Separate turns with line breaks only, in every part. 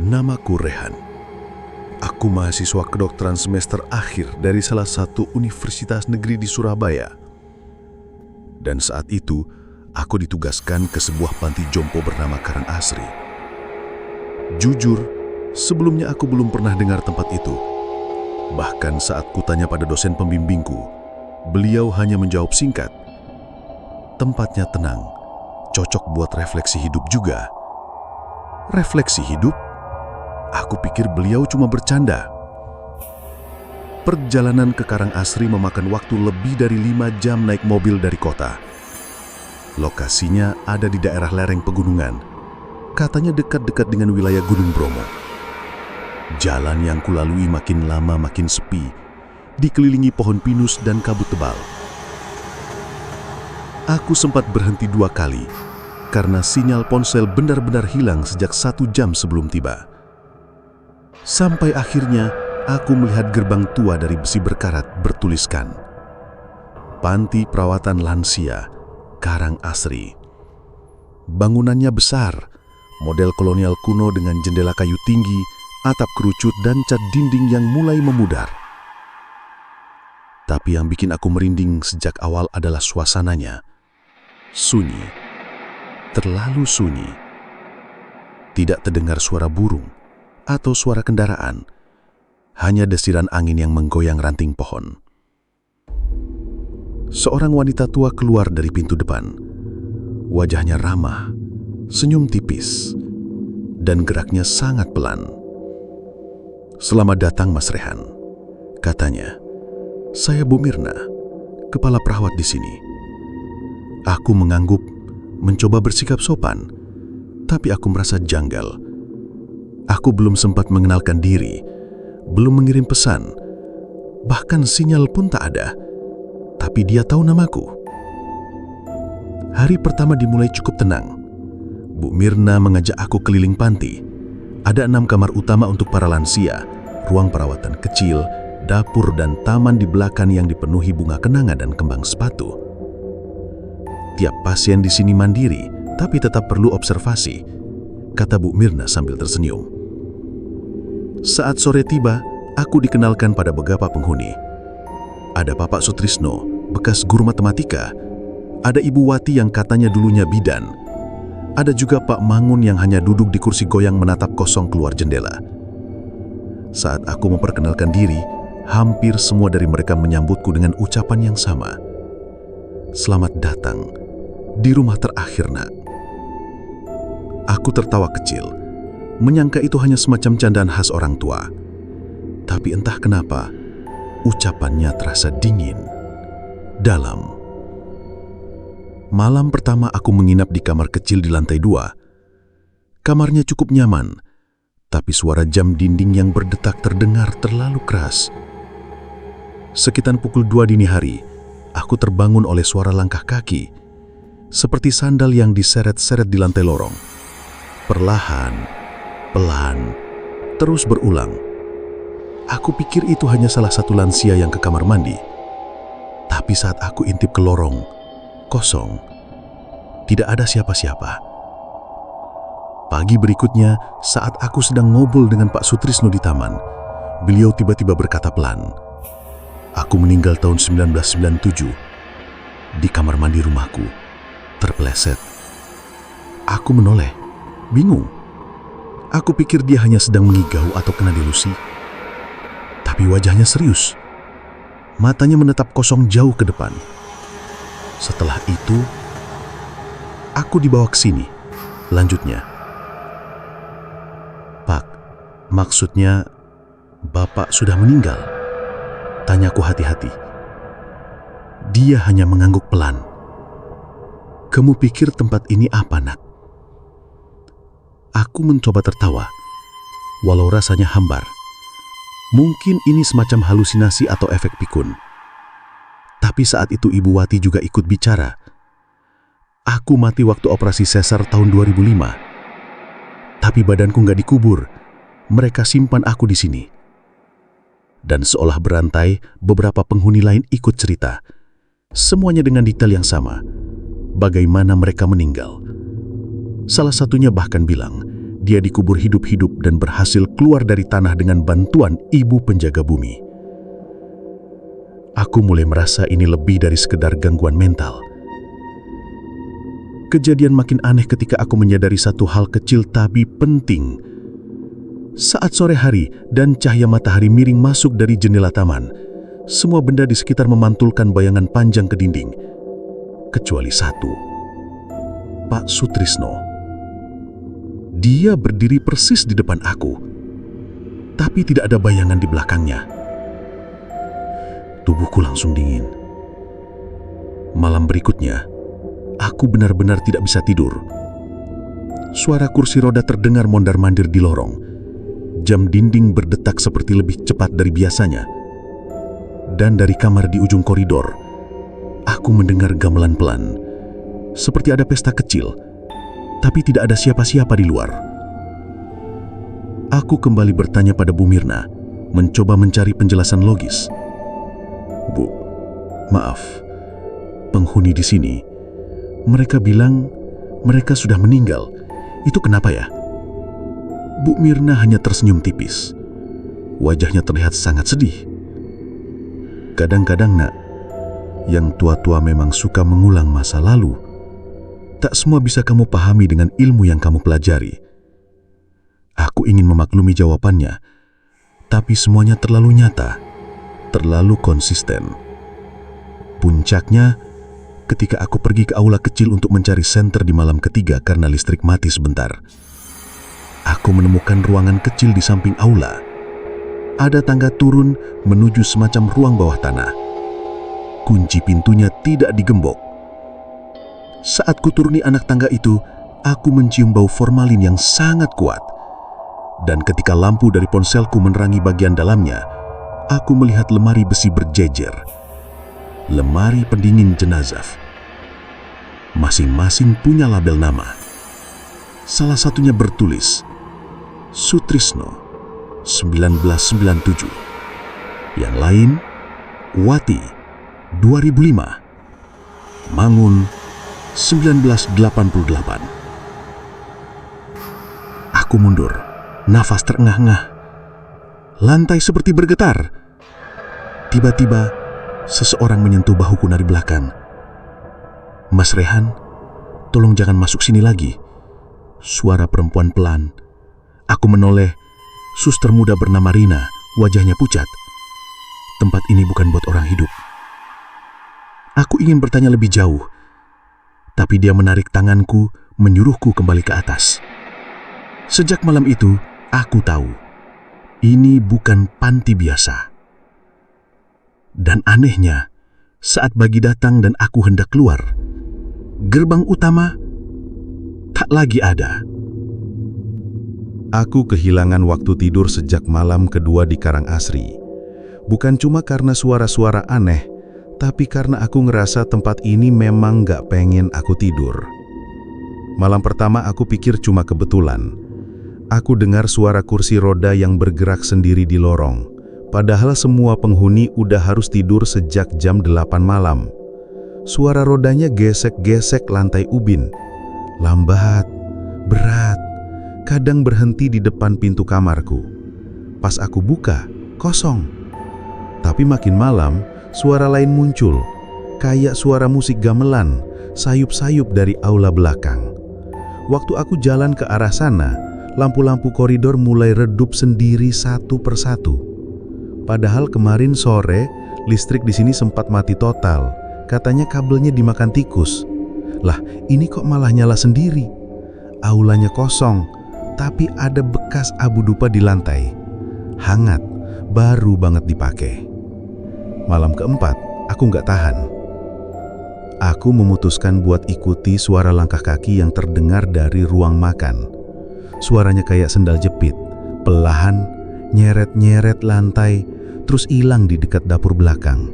Namaku Rehan. Aku mahasiswa kedokteran semester akhir dari salah satu universitas negeri di Surabaya. Dan saat itu, aku ditugaskan ke sebuah panti jompo bernama Karangasri. Jujur, sebelumnya aku belum pernah dengar tempat itu. Bahkan saat kutanya pada dosen pembimbingku, beliau hanya menjawab singkat, "Tempatnya tenang, cocok buat refleksi hidup juga." Refleksi hidup? Aku pikir beliau cuma bercanda. Perjalanan ke Karangasri memakan waktu lebih dari 5 jam naik mobil dari kota. Lokasinya ada di daerah lereng pegunungan, katanya dekat-dekat dengan wilayah Gunung Bromo. Jalan yang kulalui makin lama makin sepi, dikelilingi pohon pinus dan kabut tebal. Aku sempat berhenti 2 kali, karena sinyal ponsel benar-benar hilang sejak 1 jam sebelum tiba. Sampai akhirnya, aku melihat gerbang tua dari besi berkarat bertuliskan, Panti Perawatan Lansia, Karangasri. Bangunannya besar, model kolonial kuno dengan jendela kayu tinggi, atap kerucut dan cat dinding yang mulai memudar. Tapi yang bikin aku merinding sejak awal adalah suasananya. Sunyi, terlalu sunyi. Tidak terdengar suara burung atau suara kendaraan, hanya desiran angin yang menggoyang ranting pohon. Seorang wanita tua keluar dari pintu depan. Wajahnya ramah, senyum tipis, dan geraknya sangat pelan. "Selamat datang, Mas Rehan," katanya. "Saya Bu Mirna, kepala perawat di sini." Aku mengangguk, mencoba bersikap sopan, tapi aku merasa janggal. Aku belum sempat mengenalkan diri, belum mengirim pesan, bahkan sinyal pun tak ada. Tapi dia tahu namaku. Hari pertama dimulai cukup tenang. Bu Mirna mengajak aku keliling panti. Ada 6 kamar utama untuk para lansia, ruang perawatan kecil, dapur dan taman di belakang yang dipenuhi bunga kenanga dan kembang sepatu. Tiap pasien di sini mandiri, tapi tetap perlu observasi, kata Bu Mirna sambil tersenyum. Saat sore tiba, aku dikenalkan pada beberapa penghuni. Ada Bapak Sutrisno, bekas guru matematika. Ada Ibu Wati yang katanya dulunya bidan. Ada juga Pak Mangun yang hanya duduk di kursi goyang menatap kosong keluar jendela. Saat aku memperkenalkan diri, hampir semua dari mereka menyambutku dengan ucapan yang sama. "Selamat datang di rumah terakhir, Nak." Aku tertawa kecil, menyangka itu hanya semacam candaan khas orang tua. Tapi entah kenapa, ucapannya terasa dingin, dalam. Malam pertama aku menginap di kamar kecil di lantai 2. Kamarnya cukup nyaman, tapi suara jam dinding yang berdetak terdengar terlalu keras. Sekitar pukul 2 dini hari, aku terbangun oleh suara langkah kaki, seperti sandal yang diseret-seret di lantai lorong. Perlahan, pelan, terus berulang. Aku pikir itu hanya salah satu lansia yang ke kamar mandi. Tapi saat aku intip ke lorong, kosong. Tidak ada siapa-siapa. Pagi berikutnya, saat aku sedang ngobrol dengan Pak Sutrisno di taman, beliau tiba-tiba berkata pelan, "Aku meninggal tahun 1997 di kamar mandi rumahku, terpeleset." Aku menoleh, bingung. Aku pikir dia hanya sedang mengigau atau kena delusi. Tapi wajahnya serius. Matanya menetap kosong jauh ke depan. Setelah itu, aku dibawa ke sini. Lanjutnya, "Pak, maksudnya Bapak sudah meninggal?" Tanyaku hati-hati. Dia hanya mengangguk pelan. "Kamu pikir tempat ini apa, Nak?" Aku mencoba tertawa, walau rasanya hambar. Mungkin ini semacam halusinasi atau efek pikun. Tapi saat itu Ibu Wati juga ikut bicara. "Aku mati waktu operasi sesar tahun 2005. Tapi badanku nggak dikubur. Mereka simpan aku di sini." Dan seolah berantai, beberapa penghuni lain ikut cerita. Semuanya dengan detail yang sama. Bagaimana mereka meninggal. Salah satunya bahkan bilang, dia dikubur hidup-hidup dan berhasil keluar dari tanah dengan bantuan ibu penjaga bumi. Aku mulai merasa ini lebih dari sekedar gangguan mental. Kejadian makin aneh ketika aku menyadari satu hal kecil tapi penting. Saat sore hari dan cahaya matahari miring masuk dari jendela taman, semua benda di sekitar memantulkan bayangan panjang ke dinding. Kecuali satu, Pak Sutrisno. Dia berdiri persis di depan aku, tapi tidak ada bayangan di belakangnya. Tubuhku langsung dingin. Malam berikutnya, aku benar-benar tidak bisa tidur. Suara kursi roda terdengar mondar-mandir di lorong. Jam dinding berdetak seperti lebih cepat dari biasanya. Dan dari kamar di ujung koridor, aku mendengar gamelan pelan. Seperti ada pesta kecil, tapi tidak ada siapa-siapa di luar. Aku kembali bertanya pada Bu Mirna, mencoba mencari penjelasan logis. Bu, maaf, penghuni di sini, mereka bilang mereka sudah meninggal. Itu kenapa ya? Bu Mirna hanya tersenyum tipis. Wajahnya terlihat sangat sedih. Kadang-kadang, Nak, yang tua-tua memang suka mengulang masa lalu. Tak semua bisa kamu pahami dengan ilmu yang kamu pelajari. Aku ingin memaklumi jawabannya, tapi semuanya terlalu nyata, terlalu konsisten. Puncaknya, ketika aku pergi ke aula kecil untuk mencari senter di malam ketiga karena listrik mati sebentar. Aku menemukan ruangan kecil di samping aula. Ada tangga turun menuju semacam ruang bawah tanah. Kunci pintunya tidak digembok. Saat kuturuni anak tangga itu, aku mencium bau formalin yang sangat kuat. Dan ketika lampu dari ponselku menerangi bagian dalamnya, aku melihat lemari besi berjejer. Lemari pendingin jenazah. Masing-masing punya label nama. Salah satunya bertulis Sutrisno 1997. Yang lain Wati 2005, Mangun 1988. Aku mundur, nafas terengah-engah. Lantai seperti bergetar. Tiba-tiba seseorang menyentuh bahuku dari belakang. Mas Rehan, tolong jangan masuk sini lagi. Suara perempuan pelan. Aku menoleh. Suster muda bernama Rina, wajahnya pucat. Tempat ini bukan buat orang hidup. Aku ingin bertanya lebih jauh, tapi dia menarik tanganku, menyuruhku kembali ke atas. Sejak malam itu, aku tahu, ini bukan panti biasa. Dan anehnya, saat Bagi datang dan aku hendak keluar, gerbang utama tak lagi ada.
Aku kehilangan waktu tidur sejak malam kedua di Karangasri. Bukan cuma karena suara-suara aneh, tapi karena aku ngerasa tempat ini memang gak pengen aku tidur. Malam pertama aku pikir cuma kebetulan. Aku dengar suara kursi roda yang bergerak sendiri di lorong. Padahal semua penghuni udah harus tidur sejak jam 8 malam. Suara rodanya gesek-gesek lantai ubin. Lambat, berat, kadang berhenti di depan pintu kamarku. Pas aku buka, kosong. Tapi makin malam, suara lain muncul, kayak suara musik gamelan, sayup-sayup dari aula belakang. Waktu aku jalan ke arah sana, lampu-lampu koridor mulai redup sendiri satu persatu. Padahal kemarin sore, listrik di sini sempat mati total. Katanya kabelnya dimakan tikus. Lah, ini kok malah nyala sendiri? Aulanya kosong, tapi ada bekas abu dupa di lantai. Hangat, baru banget dipakai. Malam keempat, aku nggak tahan. Aku memutuskan buat ikuti suara langkah kaki yang terdengar dari ruang makan. Suaranya kayak sendal jepit, perlahan, nyeret-nyeret lantai, terus hilang di dekat dapur belakang.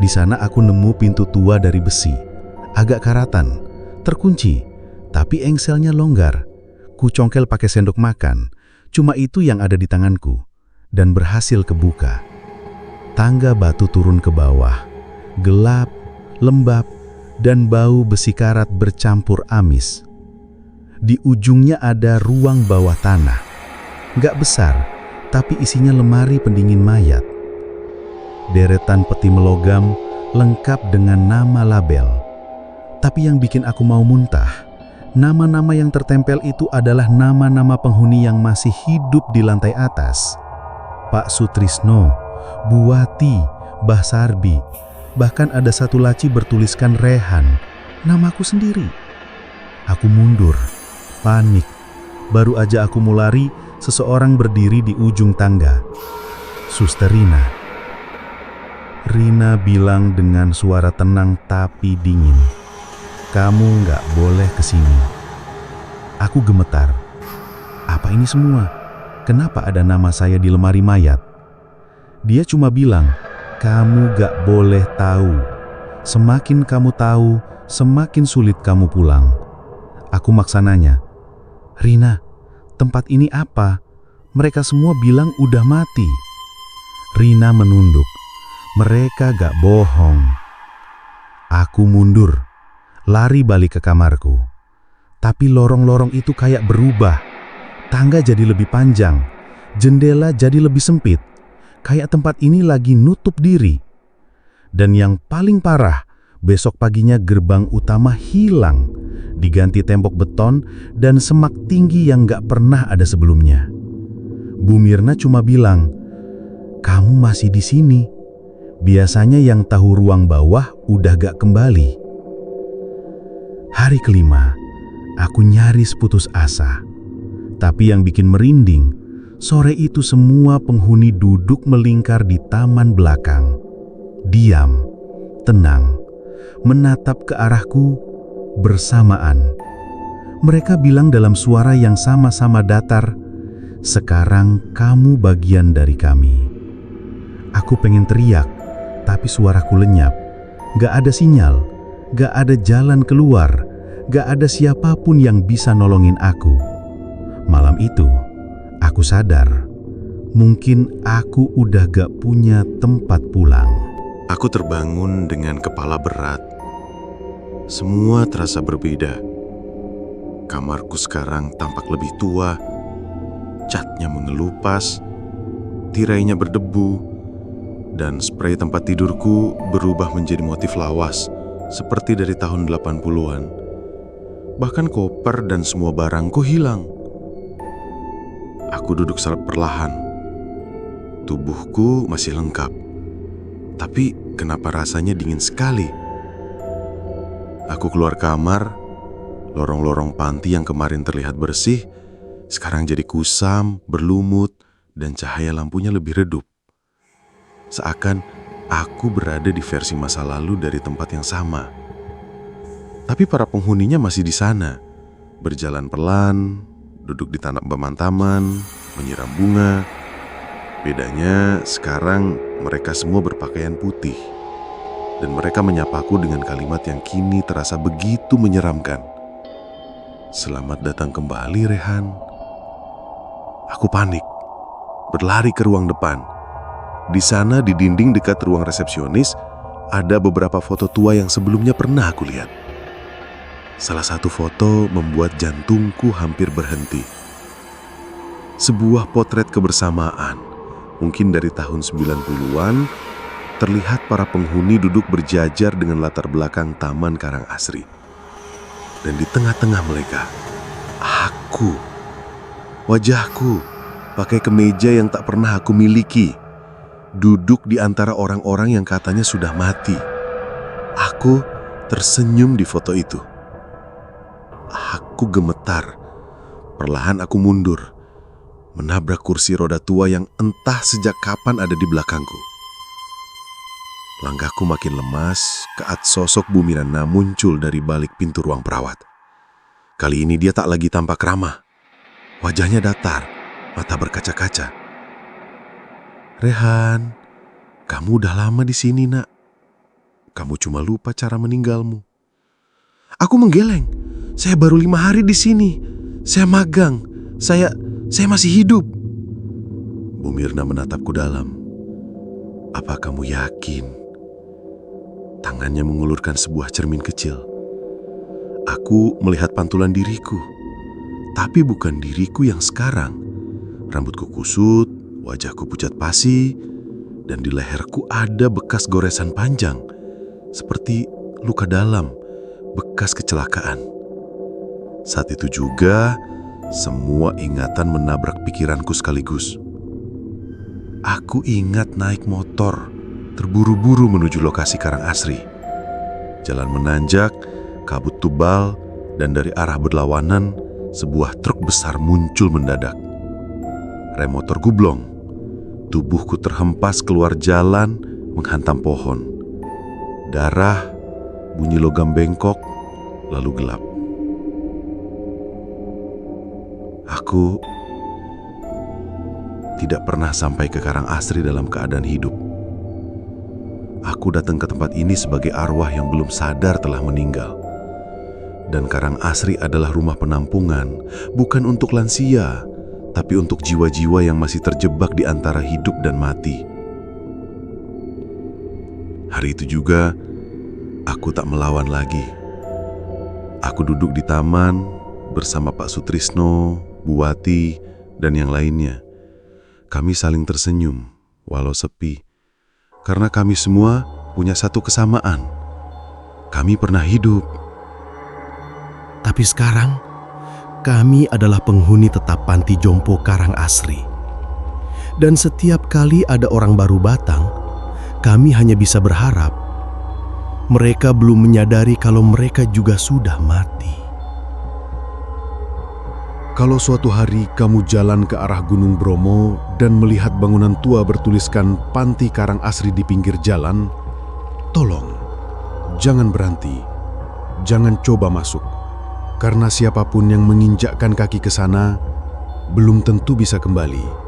Di sana aku nemu pintu tua dari besi, agak karatan, terkunci, tapi engselnya longgar. Ku congkel pakai sendok makan, cuma itu yang ada di tanganku, dan berhasil kebuka. Tangga batu turun ke bawah, gelap, lembab, dan bau besi karat bercampur amis. Di ujungnya ada ruang bawah tanah. Nggak besar, tapi isinya lemari pendingin mayat. Deretan peti melogam lengkap dengan nama label. Tapi yang bikin aku mau muntah, nama-nama yang tertempel itu adalah nama-nama penghuni yang masih hidup di lantai atas. Pak Sutrisno, Bu Wati, Mbah Sarbi, bahkan ada satu laci bertuliskan Rehan, namaku sendiri. Aku mundur, panik. Baru aja aku mau lari, seseorang berdiri di ujung tangga. Suster Rina. Rina bilang dengan suara tenang tapi dingin, "Kamu nggak boleh kesini." Aku gemetar. Apa ini semua? Kenapa ada nama saya di lemari mayat? Dia cuma bilang, "Kamu gak boleh tahu. Semakin kamu tahu, semakin sulit kamu pulang." Aku maksa nanya, "Rina, tempat ini apa? Mereka semua bilang udah mati." Rina menunduk. Mereka gak bohong. Aku mundur, lari balik ke kamarku. Tapi lorong-lorong itu kayak berubah. Tangga jadi lebih panjang, jendela jadi lebih sempit. Kayak tempat ini lagi nutup diri. Dan yang paling parah, besok paginya gerbang utama hilang, diganti tembok beton dan semak tinggi yang gak pernah ada sebelumnya. Bu Mirna cuma bilang, "Kamu masih di sini. Biasanya yang tahu ruang bawah udah gak kembali." Hari kelima, aku nyaris putus asa. Tapi yang bikin merinding, sore itu semua penghuni duduk melingkar di taman belakang. Diam, tenang, menatap ke arahku bersamaan. Mereka bilang dalam suara yang sama-sama datar, "Sekarang kamu bagian dari kami." Aku pengen teriak, tapi suaraku lenyap. Gak ada sinyal, gak ada jalan keluar, gak ada siapapun yang bisa nolongin aku. Malam itu, aku sadar, mungkin aku udah gak punya tempat pulang.
Aku terbangun dengan kepala berat. Semua terasa berbeda. Kamarku sekarang tampak lebih tua, catnya mengelupas, tirainya berdebu, dan spray tempat tidurku berubah menjadi motif lawas, seperti dari tahun 80-an. Bahkan koper dan semua barangku hilang. Aku duduk secara perlahan. Tubuhku masih lengkap. Tapi kenapa rasanya dingin sekali? Aku keluar kamar, lorong-lorong panti yang kemarin terlihat bersih, sekarang jadi kusam, berlumut, dan cahaya lampunya lebih redup. Seakan aku berada di versi masa lalu dari tempat yang sama. Tapi para penghuninya masih di sana, berjalan pelan, duduk di tanaman taman, menyiram bunga. Bedanya sekarang mereka semua berpakaian putih. Dan mereka menyapaku dengan kalimat yang kini terasa begitu menyeramkan. "Selamat datang kembali, Rehan." Aku panik, berlari ke ruang depan. Di sana di dinding dekat ruang resepsionis, ada beberapa foto tua yang sebelumnya pernah aku lihat. Salah satu foto membuat jantungku hampir berhenti. Sebuah potret kebersamaan, mungkin dari tahun 90-an, terlihat para penghuni duduk berjajar dengan latar belakang Taman Karangasri. Dan di tengah-tengah mereka, aku. Wajahku, pakai kemeja yang tak pernah aku miliki, duduk di antara orang-orang yang katanya sudah mati. Aku tersenyum di foto itu. Aku gemetar. Perlahan aku mundur, menabrak kursi roda tua yang entah sejak kapan ada di belakangku. Langkahku makin lemas saat sosok Bu Mirna muncul dari balik pintu ruang perawat. Kali ini dia tak lagi tampak ramah. Wajahnya datar, mata berkaca-kaca. "Rehan, kamu udah lama di sini, Nak. Kamu cuma lupa cara meninggalmu." Aku menggeleng. "Saya baru 5 hari di sini. Saya magang. Saya masih hidup." Bu Mirna menatapku dalam. "Apa kamu yakin?" Tangannya mengulurkan sebuah cermin kecil. Aku melihat pantulan diriku. tapi bukan diriku yang sekarang. Rambutku kusut, wajahku pucat pasi, dan di leherku ada bekas goresan panjang, seperti luka dalam, bekas kecelakaan. Saat itu juga, semua ingatan menabrak pikiranku sekaligus. Aku ingat naik motor, terburu-buru menuju lokasi Karangasri. Jalan menanjak, kabut tebal, dan dari arah berlawanan, sebuah truk besar muncul mendadak. Rem motor gublong, tubuhku terhempas keluar jalan menghantam pohon. Darah, bunyi logam bengkok, lalu gelap. Aku tidak pernah sampai ke Karangasri dalam keadaan hidup. Aku datang ke tempat ini sebagai arwah yang belum sadar telah meninggal. Dan Karangasri adalah rumah penampungan, bukan untuk lansia, tapi untuk jiwa-jiwa yang masih terjebak di antara hidup dan mati. Hari itu juga, aku tak melawan lagi. Aku duduk di taman bersama Pak Sutrisno, Bu Wati, dan yang lainnya. Kami saling tersenyum, walau sepi, karena kami semua punya satu kesamaan. Kami pernah hidup.
Tapi sekarang, kami adalah penghuni tetap Panti Jompo Karangasri. Dan setiap kali ada orang baru datang, kami hanya bisa berharap mereka belum menyadari kalau mereka juga sudah mati.
Kalau suatu hari kamu jalan ke arah Gunung Bromo dan melihat bangunan tua bertuliskan Panti Karangasri di pinggir jalan, tolong, jangan berhenti, jangan coba masuk. Karena siapapun yang menginjakkan kaki ke sana, belum tentu bisa kembali.